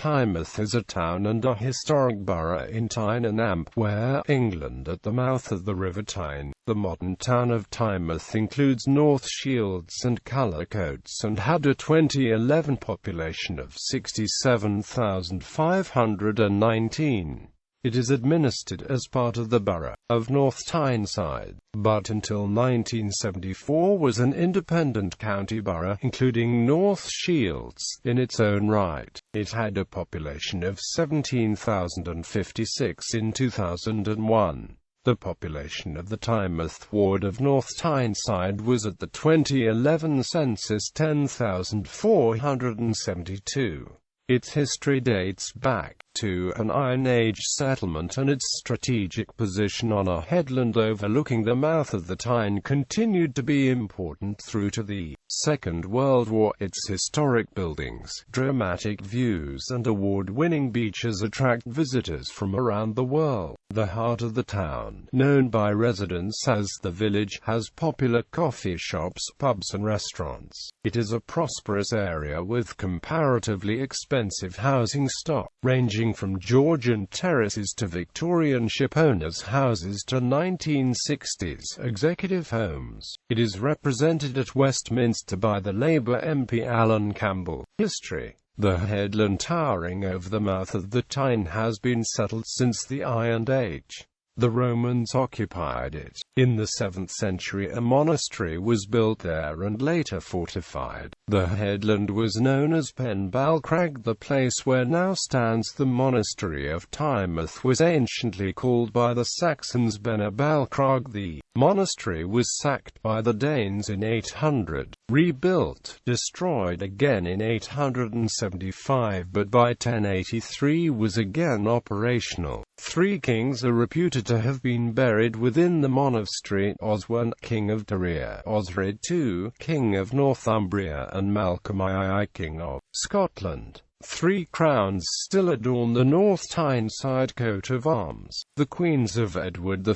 Tynemouth is a town and a historic borough in Tynemouth, England, at the mouth of the River Tyne. The modern town of Tynemouth includes North Shields and Cullercoats and had a 2011 population of 67,519. It is administered as part of the borough of North Tyneside, but until 1974 was an independent county borough, including North Shields in its own right. It had a population of 17,056 in 2001. The population of the Tynemouth ward of North Tyneside was at the 2011 census 10,472. Its history dates back to an Iron Age settlement, and its strategic position on a headland overlooking the mouth of the Tyne continued to be important through to the Second World War. Its historic buildings, dramatic views and award-winning beaches attract visitors from around the world. The heart of the town, known by residents as the village, has popular coffee shops, pubs and restaurants. It is a prosperous area with comparatively expensive housing stock, ranging from Georgian terraces to Victorian shipowners' houses to 1960s executive homes. It is represented at Westminster by the Labour MP Alan Campbell. History. The headland towering over the mouth of the Tyne has been settled since the Iron Age. The Romans occupied it. In the 7th century a monastery was built there and later fortified. The headland was known as Pen Balcrag. The place where now stands the monastery of Tynemouth was anciently called by the Saxons Bena Balcrag. The monastery was sacked by the Danes in 800, rebuilt, destroyed again in 875, but by 1083 was again operational. 3 kings are reputed to have been buried within the monastery: Oswin, king of Deira; Osred II, king of Northumbria; and Malcolm II, king of Scotland. 3 crowns still adorn the North Tyneside coat of arms. The queens of Edward I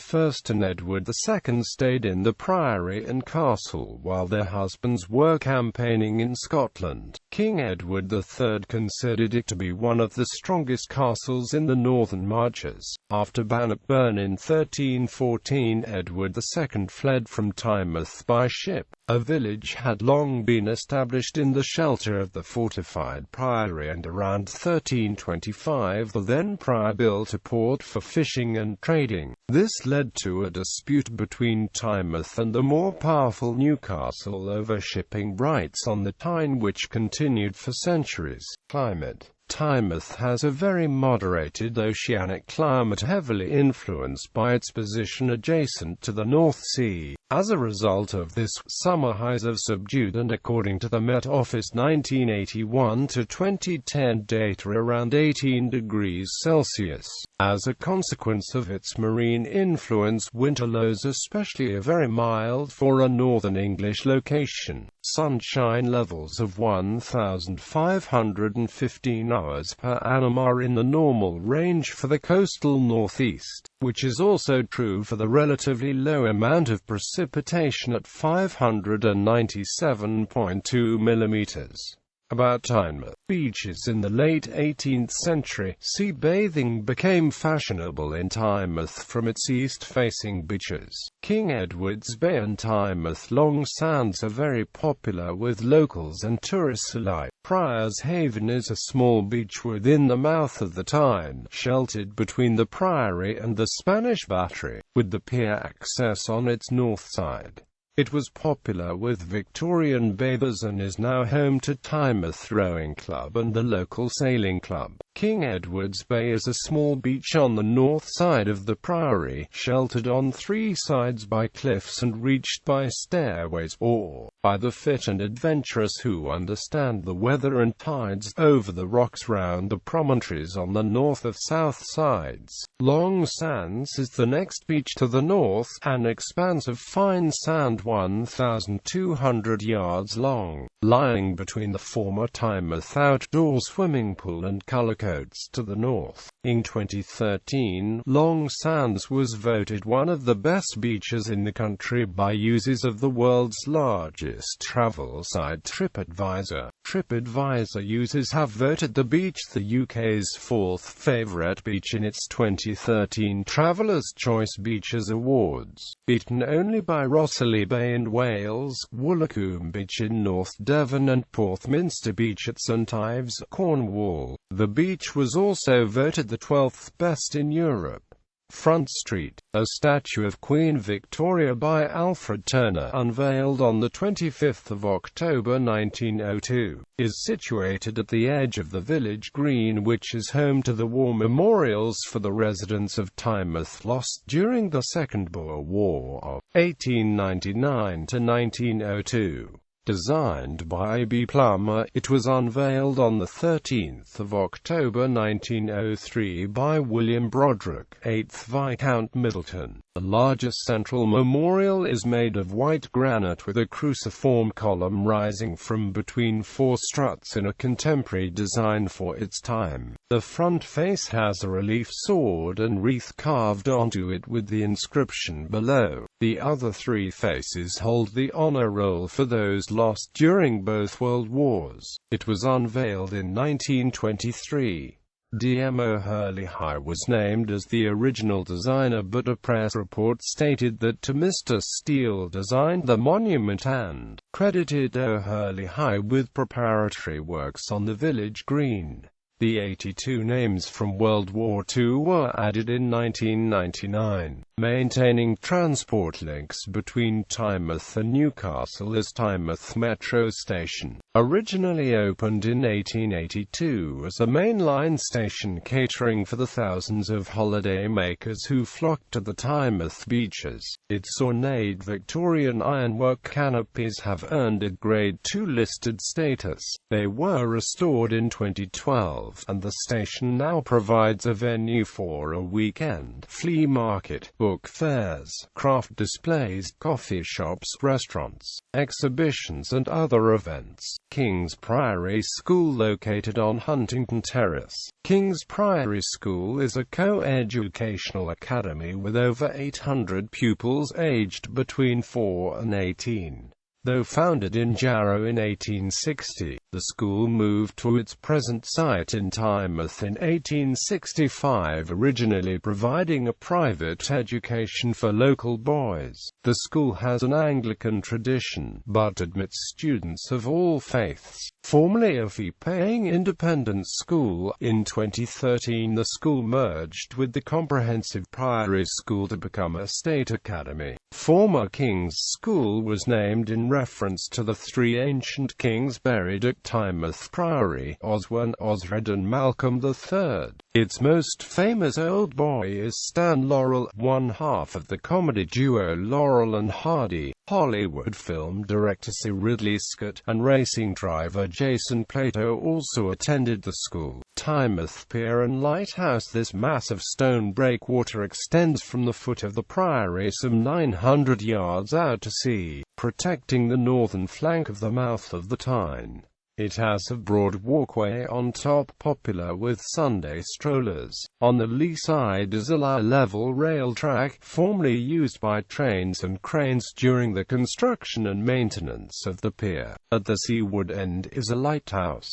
and Edward II stayed in the priory and castle while their husbands were campaigning in Scotland. King Edward III considered it to be one of the strongest castles in the northern marches. After Bannockburn in 1314, Edward II fled from Tynemouth by ship. A village had long been established in the shelter of the fortified priory, and around 1325 the then prior built a port for fishing and trading. This led to a dispute between Tynemouth and the more powerful Newcastle over shipping rights on the Tyne, which continued for centuries. Climate. Tynemouth has a very moderated oceanic climate, heavily influenced by its position adjacent to the North Sea. As a result of this, summer highs have subdued, and according to the Met Office 1981 to 2010 data, around 18 degrees Celsius. As a consequence of its marine influence, winter lows especially are very mild for a northern English location. Sunshine levels of 1,515 hours per annum are in the normal range for the coastal northeast, which is also true for the relatively low amount of precipitation at 597.2 millimeters. About Tynemouth beaches. In the late 18th century, sea bathing became fashionable in Tynemouth from its east-facing beaches. King Edward's Bay and Tynemouth Long Sands are very popular with locals and tourists alike. Prior's Haven is a small beach within the mouth of the Tyne, sheltered between the Priory and the Spanish Battery, with the pier access on its north side. It was popular with Victorian bathers and is now home to Tynemouth Rowing Club and the local sailing club. King Edward's Bay is a small beach on the north side of the Priory, sheltered on 3 sides by cliffs and reached by stairways, or by the fit and adventurous who understand the weather and tides, over the rocks round the promontories on the north of south sides. Long Sands is the next beach to the north, an expanse of fine sand 1,200 yards long, lying between the former Tynemouth outdoor swimming pool and Cullercoats to the north. In 2013, Long Sands was voted one of the best beaches in the country by users of the world's largest tourist travel site TripAdvisor. TripAdvisor users have voted the beach the UK's fourth favourite beach in its 2013 Traveller's Choice Beaches Awards, beaten only by Rosslea Bay in Wales, Woolacombe Beach in North Devon and Porthminster Beach at St Ives, Cornwall. The beach was also voted the 12th best in Europe. Front Street, a statue of Queen Victoria by Alfred Turner, unveiled on the 25th of October 1902, is situated at the edge of the village green, which is home to the war memorials for the residents of Tynemouth lost during the Second Boer War of 1899 to 1902. Designed by B. Plummer, it was unveiled on the 13th of October 1903 by William Broderick, 8th Viscount Middleton. The largest central memorial is made of white granite with a cruciform column rising from between four struts in a contemporary design for its time. The front face has a relief sword and wreath carved onto it with the inscription below. The other three faces hold the honor roll for those lost during both World Wars. It was unveiled in 1923. D.M. O'Hurley High was named as the original designer, but a press report stated that Mr. Steele designed the monument and credited O'Hurley High with preparatory works on the village green. The 82 names from World War II were added in 1999, maintaining transport links between Tynemouth and Newcastle as Tynemouth Metro Station. Originally opened in 1882 as a mainline station catering for the thousands of holidaymakers who flocked to the Tynemouth beaches, its ornate Victorian ironwork canopies have earned it Grade II listed status. They were restored in 2012. And the station now provides a venue for a weekend flea market, book fairs, craft displays, coffee shops, restaurants, exhibitions and other events. King's Priory School, located on Huntington Terrace. King's Priory School is a co-educational academy with over 800 pupils aged between 4 and 18. Though founded in Jarrow in 1860, the school moved to its present site in Tynemouth in 1865, originally providing a private education for local boys. The school has an Anglican tradition, but admits students of all faiths. Formerly a fee-paying independent school, in 2013 the school merged with the Comprehensive Priory School to become a state academy. Former King's School was named in reference to the three ancient kings buried at Tynemouth Priory, Oswin, Osred and Malcolm III. Its most famous old boy is Stan Laurel, one half of the comedy duo Laurel and Hardy. Hollywood film director Sir Ridley Scott and racing driver Jason Plato also attended the school. Tynemouth Pier and Lighthouse. This massive stone breakwater extends from the foot of the priory some 900 yards out to sea, protecting the northern flank of the mouth of the Tyne. It has a broad walkway on top, popular with Sunday strollers. On the lee side is a level rail track, formerly used by trains and cranes during the construction and maintenance of the pier. At the seaward end is a lighthouse.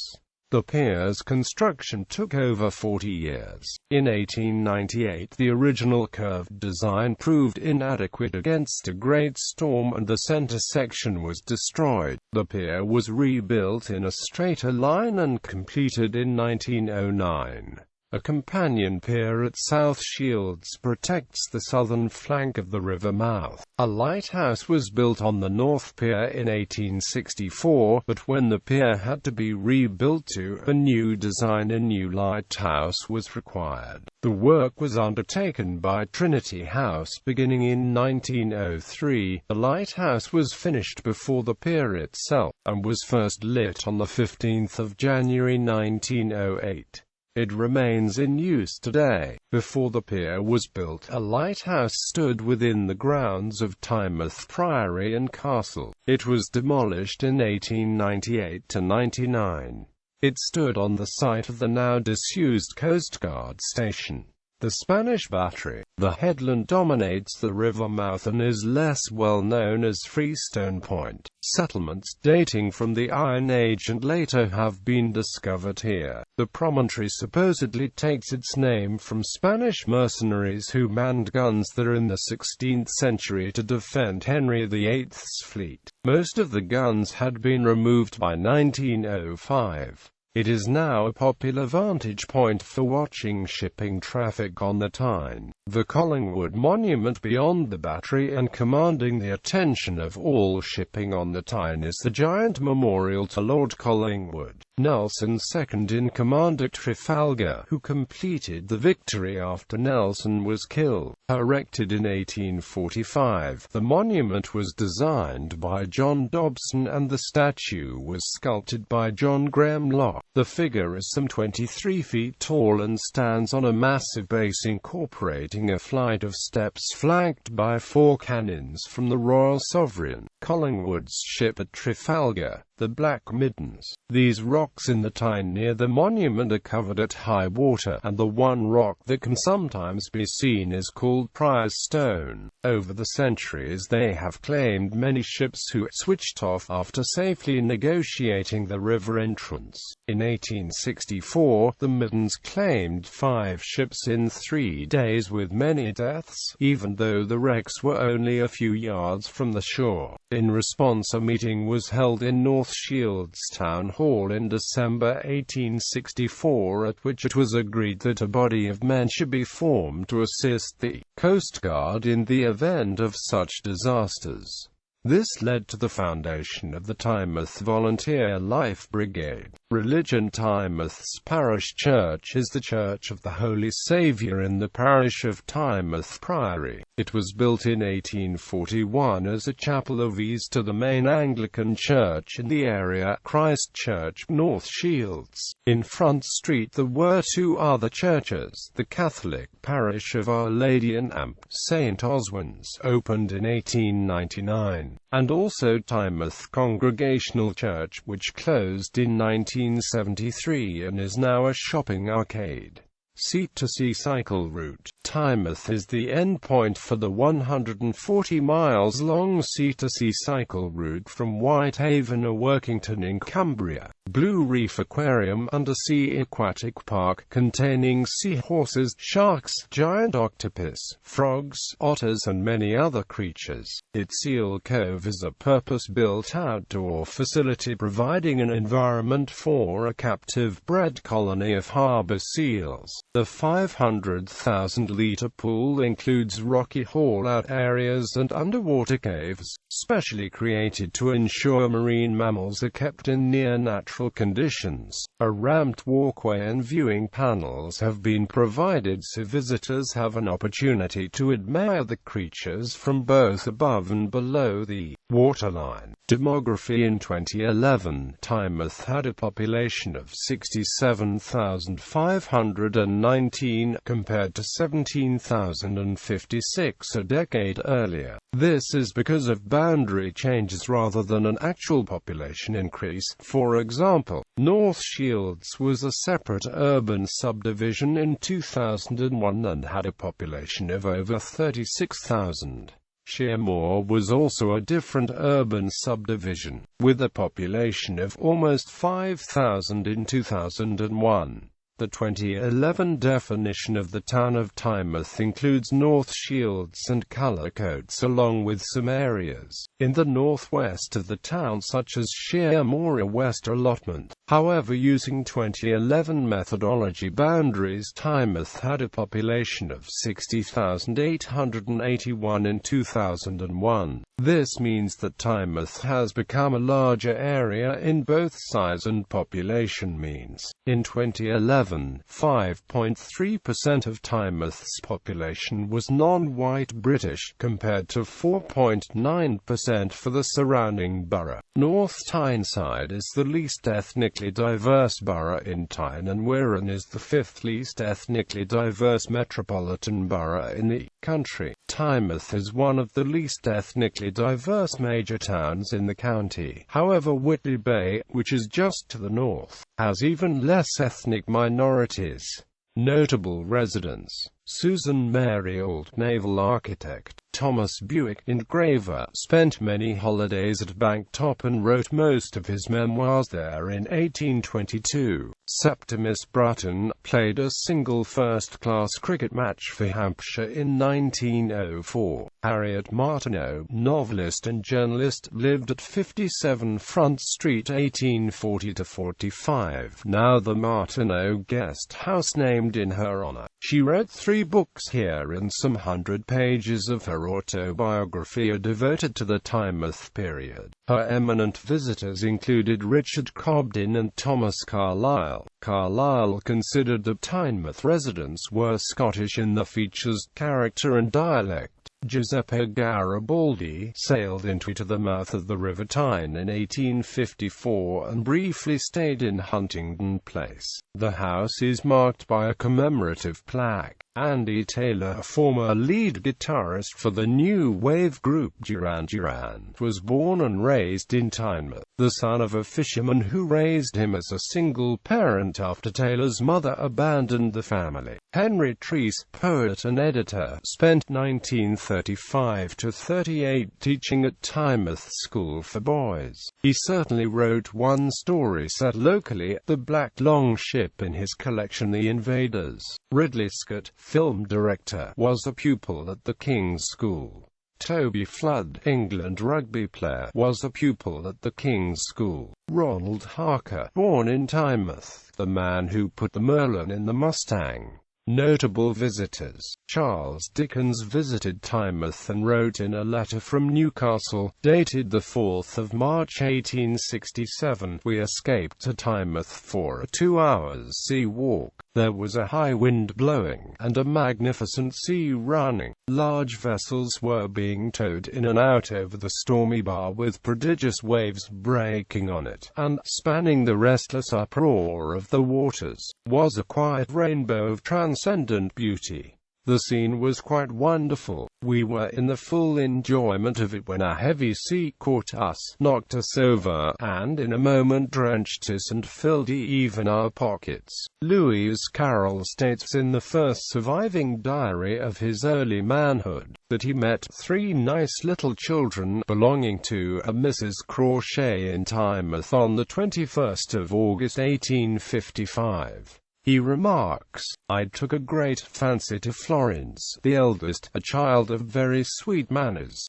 The pier's construction took over 40 years. In 1898, the original curved design proved inadequate against a great storm and the center section was destroyed. The pier was rebuilt in a straighter line and completed in 1909. A companion pier at South Shields protects the southern flank of the river mouth. A lighthouse was built on the North Pier in 1864, but when the pier had to be rebuilt to a new design, a new lighthouse was required. The work was undertaken by Trinity House beginning in 1903. The lighthouse was finished before the pier itself, and was first lit on the 15th of January 1908. It remains in use today. Before the pier was built, a lighthouse stood within the grounds of Tynemouth Priory and Castle. It was demolished in 1898–99. It stood on the site of the now disused Coast Guard station. The Spanish Battery. The headland dominates the river mouth and is less well known as Freestone Point. Settlements dating from the Iron Age and later have been discovered here. The promontory supposedly takes its name from Spanish mercenaries who manned guns there in the 16th century to defend Henry VIII's fleet. Most of the guns had been removed by 1905. It is now a popular vantage point for watching shipping traffic on the Tyne. The Collingwood Monument beyond the battery and commanding the attention of all shipping on the Tyne is the giant memorial to Lord Collingwood, Nelson's second-in-command at Trafalgar, who completed the victory after Nelson was killed. Erected in 1845, the monument was designed by John Dobson and the statue was sculpted by John Graham Locke. The figure is some 23 feet tall and stands on a massive base incorporating a flight of steps flanked by 4 cannons from the Royal Sovereign, Collingwood's ship at Trafalgar, the Black Middens. These rocks in the Tyne near the monument are covered at high water, and the one rock that can sometimes be seen is called Prize Stone. Over the centuries they have claimed many ships who switched off after safely negotiating the river entrance. In 1864, the Middens claimed 5 ships in 3 days with many deaths, even though the wrecks were only a few yards from the shore. In response, a meeting was held in North Shields Town Hall in December 1864 at which it was agreed that a body of men should be formed to assist the Coast Guard in the event of such disasters. This led to the foundation of the Tynemouth Volunteer Life Brigade. Religion. Tynemouth's parish church is the Church of the Holy Saviour in the parish of Tynemouth Priory. It was built in 1841 as a chapel of ease to the main Anglican church in the area, Christ Church, North Shields. In Front Street there were 2 other churches, the Catholic parish of Our Lady in Amp, St. Oswin's, opened in 1899, and also Tynemouth Congregational Church, which closed in 1973 and is now a shopping arcade. Sea-to-sea cycle route. Tynemouth is the endpoint for the 140 miles long sea-to-sea cycle route from Whitehaven or Workington in Cumbria. Blue Reef Aquarium, undersea aquatic park containing seahorses, sharks, giant octopus, frogs, otters and many other creatures. Its Seal Cove is a purpose-built outdoor facility providing an environment for a captive-bred colony of harbour seals. The 500,000-litre pool includes rocky haul-out areas and underwater caves, specially created to ensure marine mammals are kept in near-natural conditions. A ramped walkway and viewing panels have been provided so visitors have an opportunity to admire the creatures from both above and below the waterline. Demography. In 2011, Tynemouth had a population of 67,519, compared to 17,056 a decade earlier. This is because of boundary changes rather than an actual population increase. For example, North Shields was a separate urban subdivision in 2001 and had a population of over 36,000. Shearmore was also a different urban subdivision, with a population of almost 5,000 in 2001. The 2011 definition of the town of Tynemouth includes North Shields and Cullercoats along with some areas in the northwest of the town such as Shearmore West Allotment. However, using 2011 methodology boundaries, Tynemouth had a population of 60,881 in 2001. This means that Tynemouth has become a larger area in both size and population means. In 2011, 5.3% of Tynemouth's population was non-white British, compared to 4.9% for the surrounding borough. North Tyneside is the least ethnically diverse borough in Tyne, and Wirral is the 5th least ethnically diverse metropolitan borough in the country. Tynemouth is one of the least ethnically diverse major towns in the county. However, Whitley Bay, which is just to the north, has even less ethnic minorities. Notable residents. Susan Mary Ault, naval architect. Thomas Buick, engraver, spent many holidays at Banktop and wrote most of his memoirs there in 1822. Septimus Brutton, played a single first-class cricket match for Hampshire in 1904. Harriet Martineau, novelist and journalist, lived at 57 Front Street 1840–45, now the Martineau Guest House named in her honor. She wrote 3 books here, and some 100 pages of her autobiography are devoted to the Tynemouth period. Her eminent visitors included Richard Cobden and Thomas Carlyle. Carlyle considered that Tynemouth residents were Scottish in their features, character and dialect. Giuseppe Garibaldi sailed into the mouth of the River Tyne in 1854 and briefly stayed in Huntingdon Place. The house is marked by a commemorative plaque. Andy Taylor, a former lead guitarist for the new wave group Duran Duran, was born and raised in Tynemouth, the son of a fisherman who raised him as a single parent after Taylor's mother abandoned the family. Henry Treece, poet and editor, spent 1935–38 teaching at Tynemouth School for Boys. He certainly wrote one story set locally, The Black Long Ship, in his collection The Invaders. Ridley Scott, film director, was a pupil at the King's School. Toby Flood, England rugby player, was a pupil at the King's School. Ronald Harker, born in Tynemouth, the man who put the Merlin in the Mustang. Notable visitors. Charles Dickens visited Tynemouth and wrote in a letter from Newcastle, dated 4 March 1867, "We escaped to Tynemouth for a 2-hours sea walk. There was a high wind blowing, and a magnificent sea running. Large vessels were being towed in and out over the stormy bar with prodigious waves breaking on it, and, spanning the restless uproar of the waters, was a quiet rainbow of transcendent beauty. The scene was quite wonderful. We were in the full enjoyment of it when a heavy sea caught us, knocked us over, and in a moment drenched us and filled even our pockets." Lewis Carroll states in the first surviving diary of his early manhood, that he met 3 nice little children, belonging to a Mrs. Crawshay in Tynemouth on the 21st of August 1855. He remarks, "I took a great fancy to Florence, the eldest, a child of very sweet manners."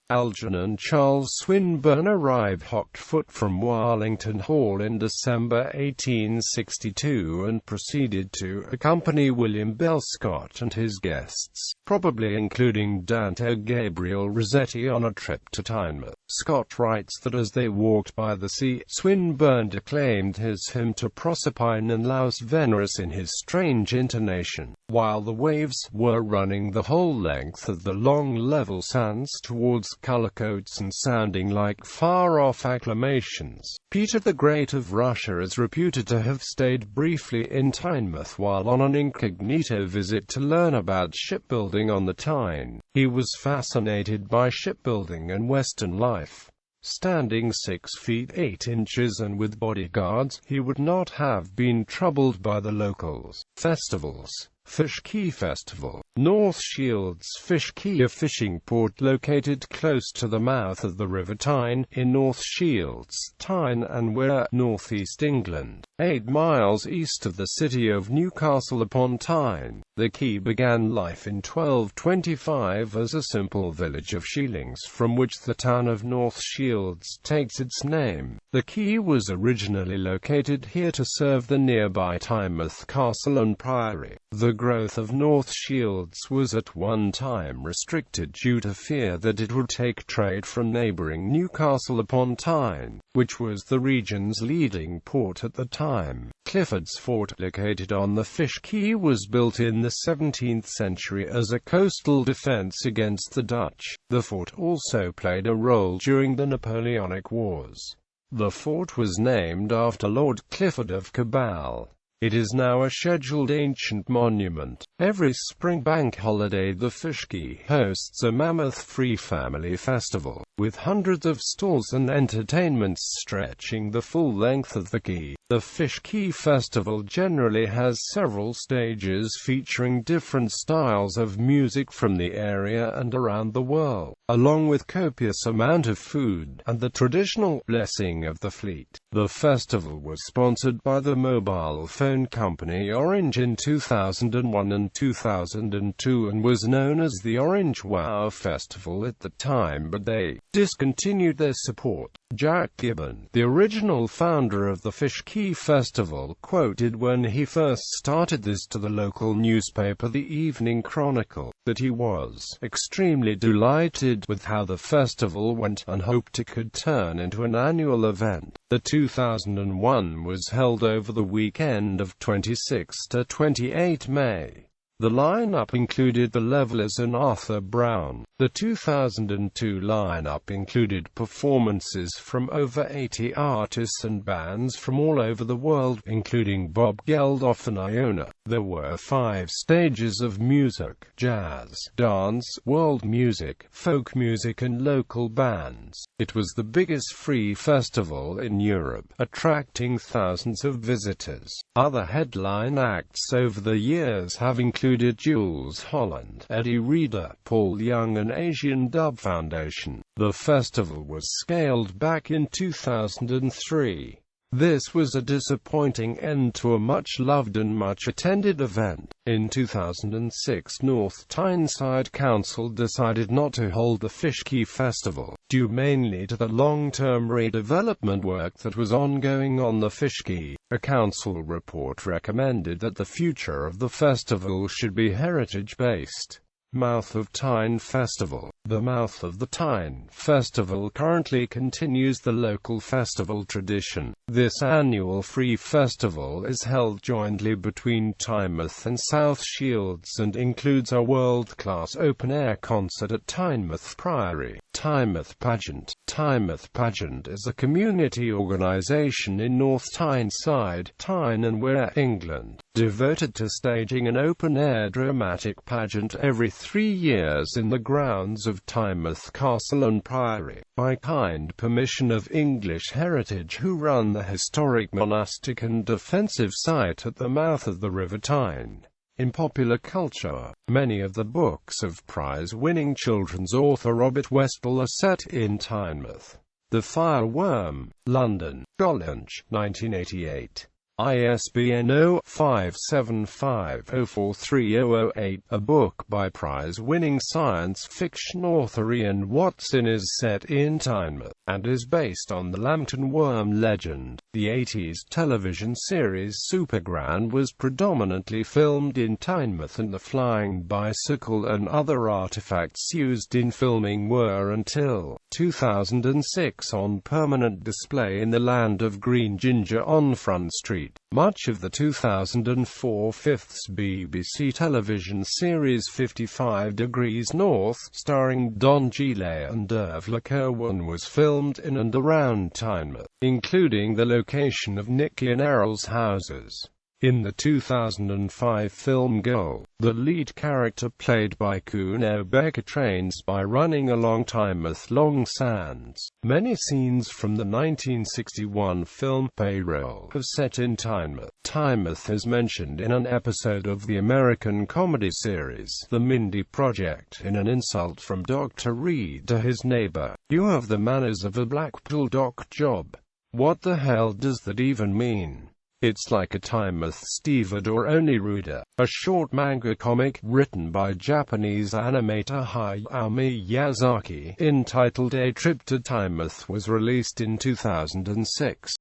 Algernon Charles Swinburne arrived hot-foot from Warlington Hall in December 1862 and proceeded to accompany William Bell Scott and his guests, probably including Dante Gabriel Rossetti, on a trip to Tynemouth. Scott writes that as they walked by the sea, Swinburne declaimed his hymn to Proserpine and Laus Veneris in his strange intonation, while the waves were running the whole length of the long level sands towards Cullercoats and sounding like far-off acclamations. Peter the Great of Russia is reputed to have stayed briefly in Tynemouth while on an incognito visit to learn about shipbuilding on the Tyne. He was fascinated by shipbuilding and Western life. Standing 6 feet 8 inches and with bodyguards, he would not have been troubled by the locals. Festivals. Fish Quay Festival. North Shields Fish Quay, a fishing port located close to the mouth of the River Tyne, in North Shields, Tyne and Wear, northeast England, 8 miles east of the city of Newcastle upon Tyne. The quay began life in 1225 as a simple village of Sheelings, from which the town of North Shields takes its name. The quay was originally located here to serve the nearby Tynemouth Castle and Priory. The growth of North Shields was at one time restricted due to fear that it would take trade from neighbouring Newcastle upon Tyne, which was the region's leading port at the time. Clifford's Fort, located on the Fish Quay, was built in the 17th century as a coastal defence against the Dutch. The fort also played a role during the Napoleonic Wars. The fort was named after Lord Clifford of Cabal. It is now a scheduled ancient monument. Every spring bank holiday, the Fish Quay hosts a mammoth free family festival, with hundreds of stalls and entertainments stretching the full length of the quay. The Fish Key Festival generally has several stages featuring different styles of music from the area and around the world, along with copious amount of food, and the traditional blessing of the fleet. The festival was sponsored by the mobile phone company Orange in 2001 and 2002 and was known as the Orange Wow Festival at the time, but they discontinued their support. Jack Gibbon, the original founder of the Fish Key Festival, quoted when he first started this to the local newspaper The Evening Chronicle, that he was extremely delighted with how the festival went and hoped it could turn into an annual event. The 2001 was held over the weekend of 26 to 28 May. The lineup included The Levellers and Arthur Brown. The 2002 lineup included performances from over 80 artists and bands from all over the world, including Bob Geldof and Iona. There were 5 stages of music: jazz, dance, world music, folk music and local bands. It was the biggest free festival in Europe, attracting thousands of visitors. Other headline acts over the years have included Jules Holland, Eddie Reader, Paul Young and Asian Dub Foundation. The festival was scaled back in 2003. This was a disappointing end to a much-loved and much-attended event. In 2006, North Tyneside Council decided not to hold the Fish Key Festival, due mainly to the long-term redevelopment work that was ongoing on the Fish Key. A council report recommended that the future of the festival should be heritage-based. Mouth of Tyne Festival. The Mouth of the Tyne Festival currently continues the local festival tradition. This annual free festival is held jointly between Tynemouth and South Shields and includes a world-class open-air concert at Tynemouth Priory. Tynemouth Pageant. Tynemouth Pageant is a community organisation in North Tyneside, Tyne and Wear, England, devoted to staging an open-air dramatic pageant every 3 years in the grounds of Tynemouth Castle and Priory, by kind permission of English Heritage, who run the historic monastic and defensive site at the mouth of the River Tyne. In popular culture, many of the books of prize-winning children's author Robert Westall are set in Tynemouth. The Fireworm, London, Gollancz, 1988. ISBN 0-575-043-008, a book by prize-winning science fiction author Ian Watson, is set in Tynemouth, and is based on the Lambton Worm legend. The 80s television series Supergran was predominantly filmed in Tynemouth, and the flying bicycle and other artifacts used in filming were until 2006 on permanent display in the Land of Green Ginger on Front Street. Much of the 2004 fifth BBC television series 55 Degrees North, starring Don Gile and Dervla Kirwan, was filmed in and around Tynemouth, including the location of Nicky and Errol's houses. In the 2005 film Goal, the lead character played by Kuno Becker trains by running along Tynemouth Long Sands. Many scenes from the 1961 film Payroll are set in Tynemouth. Tynemouth is mentioned in an episode of the American comedy series The Mindy Project, in an insult from Dr. Reed to his neighbor. "You have the manners of a Blackpool dock job." What the hell does that even mean? It's like a Tynemouth stevedore, only ruder. A short manga comic, written by Japanese animator Hayao Miyazaki, entitled A Trip to Tynemouth, was released in 2006.